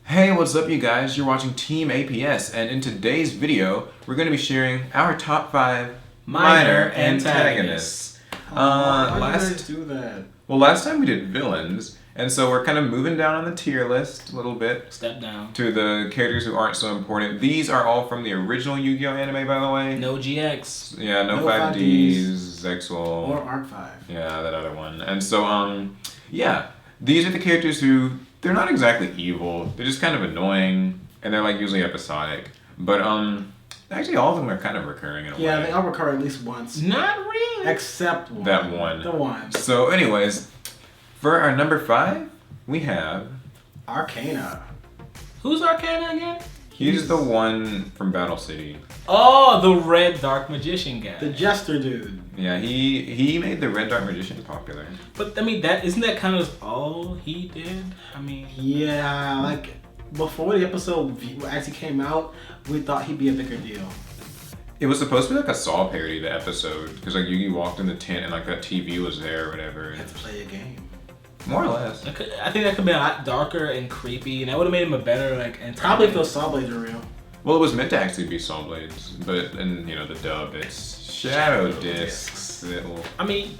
Hey, what's up you guys? You're watching Team APS, and in today's video, we're going to be sharing our top 5 minor antagonists. Why did you guys do that? Well, last time we did villains, and so we're kind of moving down on the tier list a little bit. Step down. To the characters who aren't so important. These are all from the original Yu-Gi-Oh! Anime, by the way. No GX. Yeah, no 5Ds, Zexual. Or Arc 5. Yeah, that other one. And so, yeah. These are the characters who, they're not exactly evil. They're just kind of annoying, and they're like usually episodic. But, actually all of them are kind of recurring in a way. Yeah, they all recur at least once. Not really. Except one. That one. The one. So anyways, for our number 5, we have... Arcana. Who's Arcana again? He's the one from Battle City. Oh, the red dark magician guy. The jester dude. Yeah, he made the Red Dark Magician popular. But I mean, that isn't that kind of all he did? I mean, Yeah, like before the episode actually came out, we thought he'd be a bigger deal. It was supposed to be like a Saw parody, the episode, because like Yugi walked in the tent and like that TV was there or whatever. Let's play a game. More or less. I think that could have been a lot darker and creepy, and that would have made him a better like antagonist. Probably if those saw blades are real. Well, it was meant to actually be Saw Blades, but in the dub, it's Shadow Discs. I mean,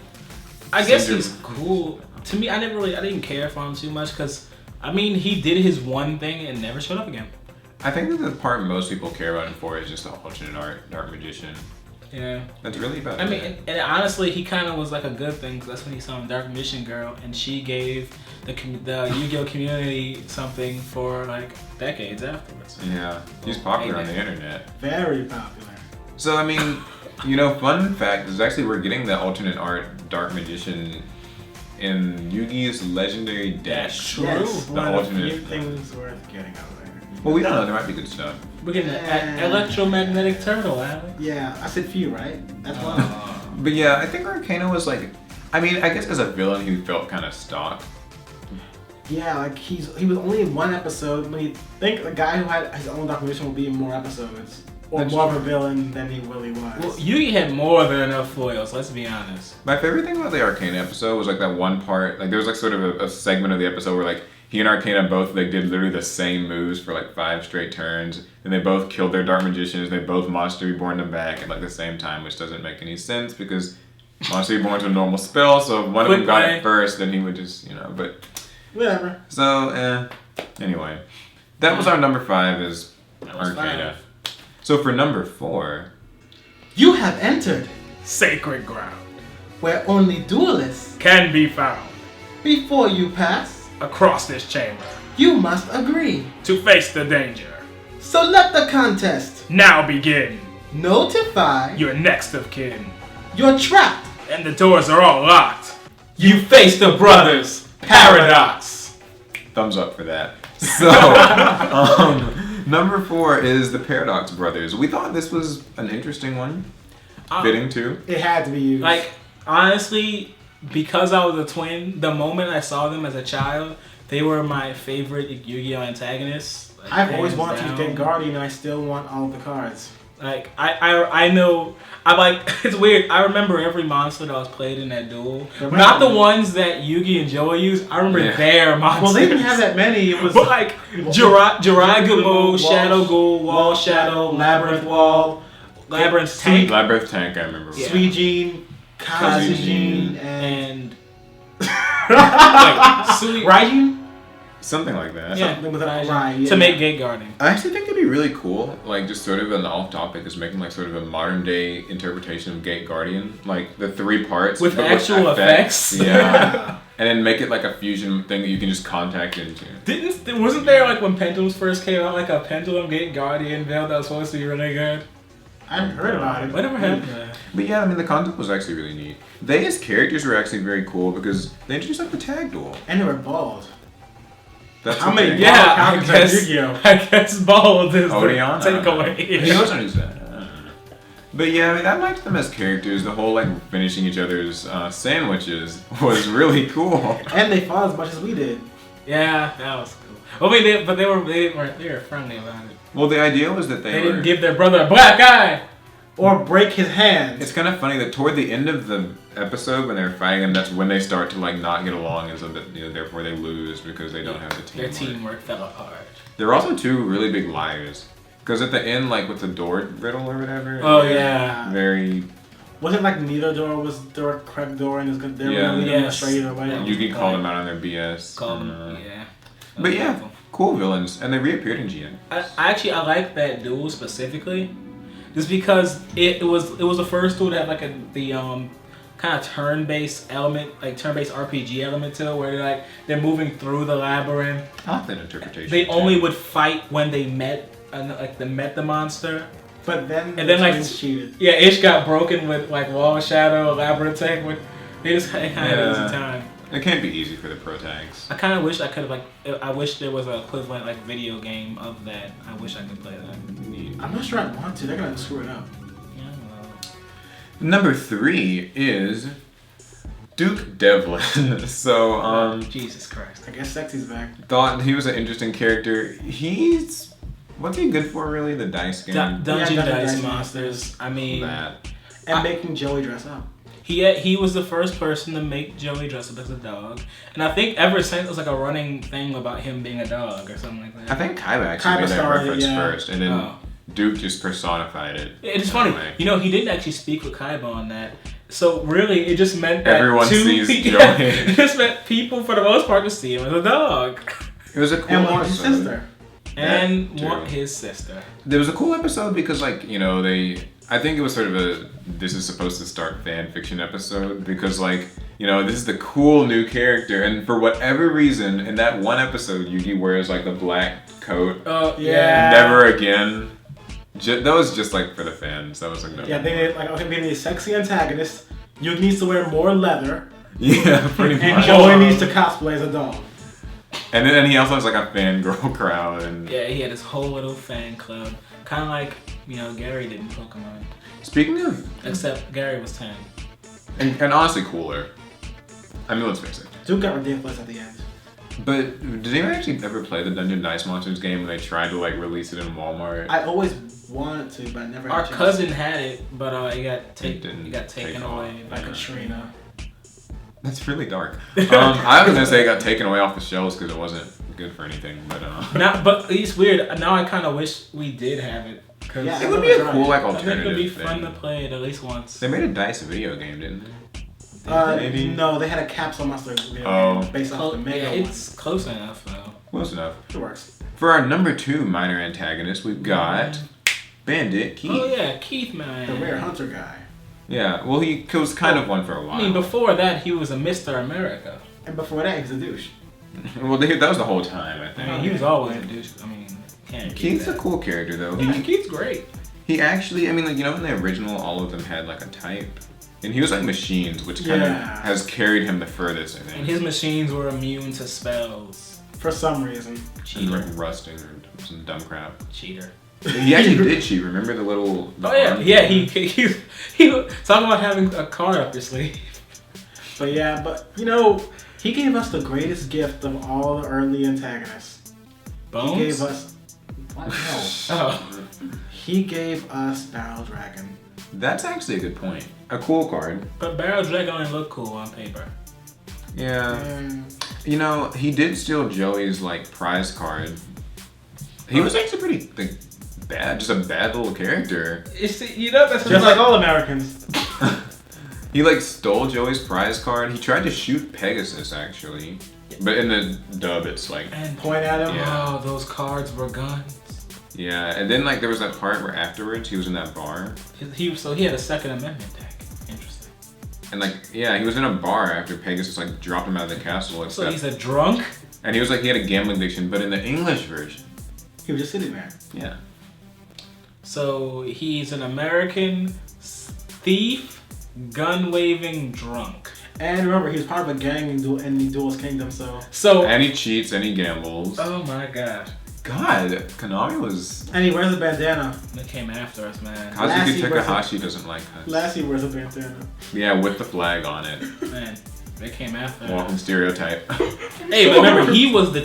I guess Cinder. he's cool. To me, I didn't care for him too much because, I mean, he did his one thing and never showed up again. I think that the part most people care about him for is just the alternate art, Dark Magician. Yeah. That's really about it. I mean, and honestly, he kind of was like a good thing because that's when he saw Dark Mission Girl, and she gave the Yu-Gi-Oh community something for like decades afterwards. Yeah, he's popular on the internet. Very popular. So, I mean, fun fact is actually we're getting the alternate art Dark Magician in Yugi's Legendary Deck. True. Yes, The one of the alternate. few things worth getting out there. Well, we don't know. There might be good stuff. We're getting an electromagnetic turtle, Alex. Yeah, I said few, right? That's one. But yeah, I think Arcana was like, I mean, I guess as a villain, he felt kind of stock. Yeah, like he was only in one episode. When you think the guy who had his own documentation will be in more episodes, or That's more of true. a villain than he really was. Well, Yugi had more than enough foils. Let's be honest. My favorite thing about the Arcana episode was like that one part, like there was like sort of a segment of the episode where like he and Arcana both like did literally the same moves for like 5 straight turns, and they both killed their Dark Magicians. They both Monster Reborn them back at like the same time, which doesn't make any sense because Monster Reborn's a normal spell, so if one of them got it first, then he would just, but Whatever. so anyway, that was our number 5 is Arcana. So for number 4, You have entered Sacred ground where only duelists. can be found Before you pass, across this chamber you must agree. to face the danger. So let the contest Now begin. notify You're next of kin, you're trapped. and the doors are all locked. You face the brothers. Paradox. thumbs up for that. So, number 4 is the Paradox Brothers. We thought this was an interesting one. Fitting too. It had to be used. Like, honestly, because I was a twin, the moment I saw them as a child, they were my favorite Yu-Gi-Oh antagonists. Like, I've always hands wanted to down. get Guardian, and I still want all of the cards. Like, I know, it's weird, I remember every monster that was played in that duel. Not the ones that Yugi and Joey used, I remember their monsters. Well, they didn't have that many. It was But like, Jirai Gamo, Shadow Ghoul, Wall Shadow, Labyrinth Wall, Labyrinth Tank, Labyrinth Tank, I remember. Yeah. Suijin, Kazujin, and like, Raijin. Something like that. yeah, Something with an Raijin, eye, yeah. to make Gate Guardian. I actually think it'd be really cool, like just sort of an off-topic, is making like sort of a modern-day interpretation of Gate Guardian, like the 3 parts With but actual effects. Yeah, and then make it like a fusion thing that you can just contact into. Wasn't there like when Pendulums first came out, like a Pendulum Gate Guardian build that was supposed to be really good? I heard about it. Whatever happened to that? But yeah, I mean the concept was actually really neat. They as characters were actually very cool because they introduced like the tag duel. And they were bald. That's How the many thing. Yeah, I characters guess, are Yu-Gi-Oh? I guess Bald is Odeon? the takeaway. He knows how to use that. But yeah, I mean, I liked them as characters. The whole like finishing each other's sandwiches was really cool. And they fought as much as we did. Yeah, that was cool. I mean, they were friendly about it. Well, the idea was that They they didn't were. give their brother a black eye. or break his hands. It's kind of funny that toward the end of the episode when they're fighting him, that's when they start to like not get along, and so that therefore they lose because they don't have the teamwork. Their teamwork fell apart. There are also two really big liars. Because at the end, like with the door riddle or whatever. Oh yeah. Very. Was it like neither door was the correct door and they were leading them straight either way? Yugi called them out on their BS. Called them, yeah. But yeah, cool villains, and they reappeared in GN. I like that duel specifically, just because it was the first duel that had like the kind of turn-based element, like turn-based RPG element to it, where they're moving through the labyrinth. I like that interpretation. They only would fight when they met the monster. But then cheated. Yeah, Ish got broken with like Wall Shadow, Labyrinth Tech. They just kind of had an easy time. It can't be easy for the pro tags. I kind of wish I could have I wish there was an equivalent like video game of that. I wish I could play that. I'm not sure I want to. They're gonna screw it up. Yeah, well. Number 3 is Duke Devlin. So Jesus Christ. I guess Sexy's back. Thought he was an interesting character. What's he good for really? The dice game. Dungeon Dice Monsters. I mean that. And making Joey dress up. He was the first person to make Joey dress up as a dog, and I think ever since it was like a running thing about him being a dog or something like that. I think Kaiba actually made that reference first, and then Duke just personified it. It's funny, he didn't actually speak with Kaiba on that, so really it just meant that everyone sees Joey. It just meant people for the most part to see him as a dog. It was a cool and episode. His sister. And his sister. There was a cool episode because I think it was sort of this is supposed to start fan fiction episode because this is the cool new character, and for whatever reason in that one episode Yugi wears like the black coat. Oh yeah. Never again. That was just like for the fans. That was like no. Yeah, they need a sexy antagonist. Yugi needs to wear more leather. Yeah, pretty much. And Joey needs to cosplay as a dog. And then he also has like a fangirl crowd and yeah, he had his whole little fan club, kind of like Gary did in Pokemon. Speaking of, except Gary was 10. And honestly cooler. I mean, let's face it. Duke got ridiculous at the end. But did anyone actually ever play the Dungeon Dice Monsters game when they tried to release it in Walmart? I always wanted to, but I never. Our cousin had it, but it got taken away by Katrina. That's really dark. I was gonna say it got taken away off the shelves because it wasn't good for anything, but but it's weird. Now I kind of wish we did have it. Yeah, it would be a cool alternative. I think it would be fun to play it at least once. They made a dice video game, didn't they? Maybe. No, they had a Capsule Monster video game based off the Mega one. It's close enough though. Close enough. It works. For our number 2 minor antagonist, we've got Bandit Keith. Oh yeah, Keith, man. The rare hunter guy. Yeah, well, he was kind of one for a while. I mean, before that, he was a Mr. America. And before that, he was a douche. Well, that was the whole time, I think. I mean, he was always a douche. I mean, Keith's a cool character, though. Yeah, Keith's great. He actually, in the original, all of them had a type. And he was like machines, which kind of has carried him the furthest, I think. And his machines were immune to spells. For some reason. Cheater. And rusting or some dumb crap. Cheater. He actually did cheat. Remember the little... He talking about having a card up his sleeve. But he gave us the greatest gift of all the early antagonists. Bones? He gave us... What? No. Oh. He gave us Barrel Dragon. That's actually a good point. A cool card. But Barrel Dragon only looked cool on paper. Yeah. He did steal Joey's prize card. He was actually pretty bad, just a bad little character. That's just like all Americans. He stole Joey's prize card. He tried to shoot Pegasus actually, but in the dub it's and point at him. Yeah. Oh, those cards were guns. Yeah, and then there was that part where afterwards he was in that bar. He had a Second Amendment deck. Interesting. And he was in a bar after Pegasus dropped him out of the castle. So he's a drunk. And he was he had a gambling addiction, but in the English version. He was just sitting there. Yeah. So he's an American thief, gun-waving drunk. And remember, he was part of a gang in the Duelist Kingdom, and he cheats and he gambles. Oh my god. God, Konami was... And he wears a bandana. They came after us, man. Kazuki Takahashi doesn't like us. Lassie wears a bandana. Yeah, with the flag on it. Man, they came after us. Walking stereotype. Hey, but remember,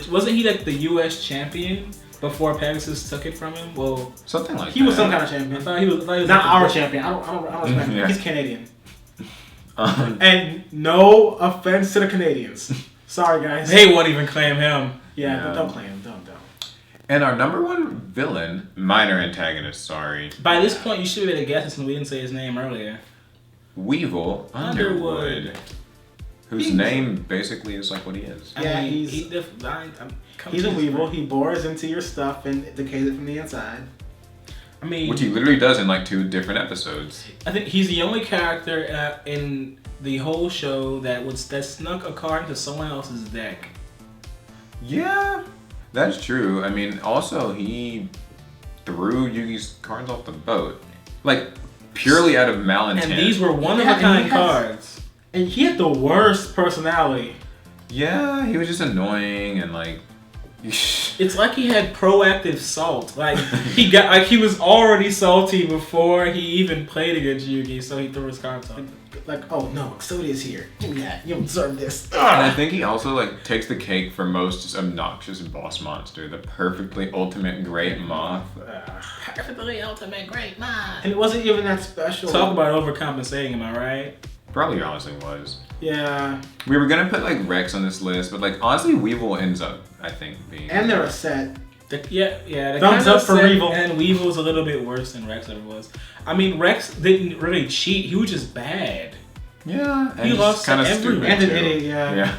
wasn't he the U.S. champion before Pegasus took it from him. Well, Something like that. He was some kind of I champion. thought he was Not like our champion. I don't respect him. Yeah. He's Canadian. Um, And no offense to the Canadians. Sorry, guys. They won't even claim him. Yeah, Yeah. don't claim him. Don't. and our number one villain, minor antagonist, sorry, By this point, you should be able to guess it since we didn't say his name earlier. Weevil Underwood. Underwood. Whose name basically is like what he is. Yeah, I mean, he's he's a weevil. He bores into your stuff and decays it from the inside. I mean, Which he literally does in like 2 different episodes. I think he's the only character in the whole show that snuck a card into someone else's deck. Yeah, that's true. I mean, also he threw Yugi's cards off the boat, like purely out of malintent. And these were one of Yeah, a kind and he has- cards. And he had the worst personality. Yeah, he was just annoying and like. It's like he had proactive salt. Like he was already salty before he even played against Yugi, so he threw his cards on. Like, oh no, Exodia's here. Give me that. You deserve this. And I think he also like takes the cake for most just obnoxious boss monster, the perfectly ultimate great moth. Perfectly ultimate great mind. And it wasn't even that special. Talk about overcompensating, am I right? Probably honestly was. Yeah. We were gonna put like Rex on this list, but like honestly, Weevil ends up, I think, being. And they're a set. The Thumbs kind of up for set- Weevil. And Weevil's a little bit worse than Rex ever was. I mean, Rex didn't really cheat. He was just bad. Yeah, and He he's lost kind of to stupid everyone. And an too. idiot, yeah. Yeah.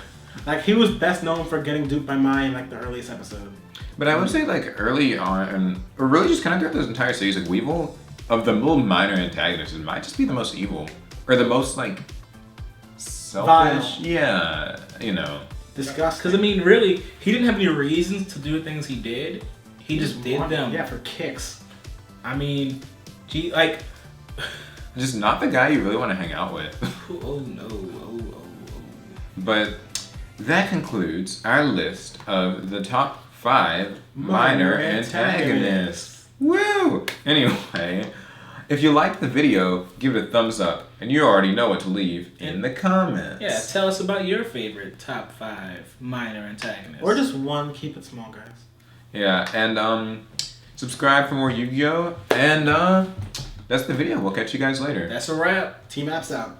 Like, he was best known for getting duped by Mai in, like, the earliest episode. But I would say like early on, or really just kind of throughout this entire series, like Weevil, of the little minor antagonists, might just be the most evil. Or the most like selfish. Vile. Yeah, you know. Disgusting. Because I mean, really, he didn't have any reasons to do the things he did. He just did wanted- them. Yeah, for kicks. I mean, gee, like, Just not the guy you really want to hang out with. oh no, oh. But that concludes our list of the top 5 minor Minor antagonists. Woo! Anyway, if you liked the video, give it a thumbs up, and you already know what to leave in the comments. Yeah, tell us about your favorite top 5 minor antagonists. Or just one, keep it small, guys. Yeah, and subscribe for more Yu-Gi-Oh! And that's the video. We'll catch you guys later. That's a wrap. Team Apps out.